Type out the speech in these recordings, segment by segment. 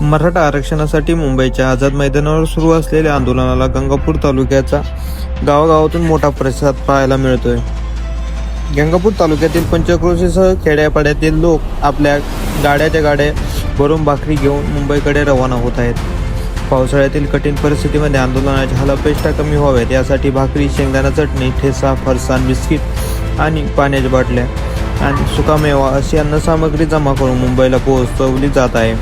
मराठा आरक्षणासाठी मुंबईच्या आझाद मैदानावर सुरू असलेल्या आंदोलनाला गंगापूर तालुक्याचा गावागावातून मोठा प्रतिसाद पाहायला मिळतोय। गंगापूर तालुक्यातील पंचक्रोशीसह खेड्यापाड्यातील लोक आपल्या गाड्या भरून भाकरी घेऊन मुंबईकडे रवाना होत आहेत। पावसाळ्यातील कठीण परिस्थितीमध्ये आंदोलनाच्या हालअपेष्टा कमी व्हाव्यात यासाठी भाकरी, शेंगदाणा चटणी, ठेचा, फरसाण, बिस्किट आणि पाण्याच्या बाटल्या आणि सुकामेवा अशी अन्नसामग्री जमा करून मुंबईला पोहोचवली जात आहे।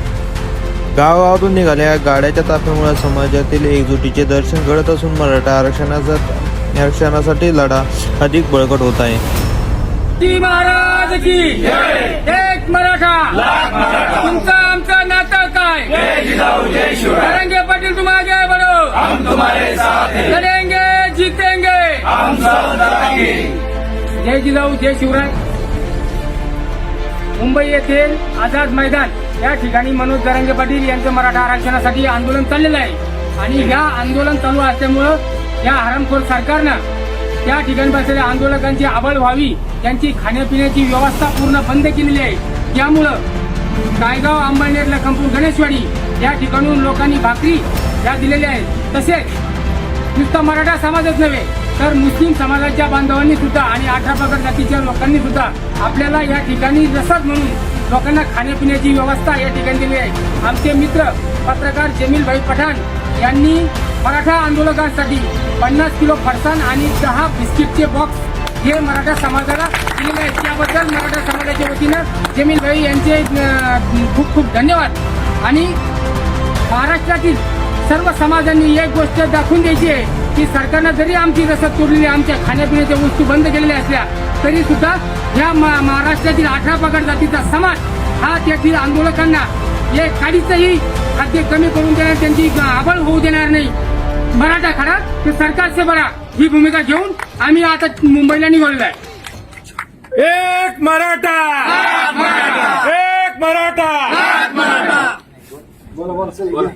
गावागावातून निघालेल्या गाड्याच्या ताफ्यामुळे समाजातील एकजुटीचे दर्शन घडत असून मराठा आरक्षणासाठी लढा अधिक बळकट होत आहे। महाराज की एक मराठा तुमचं आमचं नातं काय? करेंगे पाटील तुम आगे बढ़ो, हम तुम्हारे साथ हैं, लड़ेंगे जीतेंगे, हम सब लड़ेंगे। जय जिजाऊ जय शिवराय। मुंबई येथील आझाद मैदान या ठिकाणी मनोज जरांगे पाटील यांचं मराठा आरक्षणासाठी आंदोलन चाललेलं आहे आणि या आंदोलन चालू असल्यामुळं या हरामखोर सरकारनं त्या ठिकाणी बसलेल्या आंदोलकांची आबळ व्हावी, त्यांची खाण्यापिण्याची व्यवस्था पूर्ण बंद केलेली आहे। त्यामुळं गायगाव, अंबळनेर, लखनपूर, गणेशवाडी या ठिकाणून लोकांनी भाकरी या दिलेल्या आहेत। तसेच नुसतं मराठा समाजच नव्हे तर मुस्लिम समाजाच्या बांधवांनी सुद्धा आणि 18 पगड जातीच्या लोकांनी सुद्धा आपल्याला या ठिकाणी रसद म्हणून लोकांना खाण्यापिण्याची व्यवस्था या ठिकाणी दिली आहे। आमचे मित्र पत्रकार जमील भाई पठाण यांनी मराठा आंदोलकांसाठी 50 किलो फरसाण आणि 10 बिस्किटचे बॉक्स हे मराठा समाजाला दिलेले आहेत। त्याबद्दल मराठा समाजाच्या वतीनं जमील भाई यांचे खूप खूप धन्यवाद। आणि महाराष्ट्रातील सर्व समाजांनी एक गोष्ट दाखवून द्यायची आहे की सरकारनं जरी आमची रसद तोडलेली, आमच्या खाण्यापिण्याच्या वस्तू बंद केलेल्या असल्या तरी सुद्धा या महाराष्ट्रातील 18 पगड जातीचा समाज हा त्यातील आंदोलकांना एक काडीचंही खाद्य कमी करून देणार, त्यांची आबळ होऊ देणार नाही। मराठा खरा तर सरकार से बडा ही भूमिका घेऊन आम्ही आता मुंबईला निघालेलो आहे। एक मराठा, एक मराठा, बोला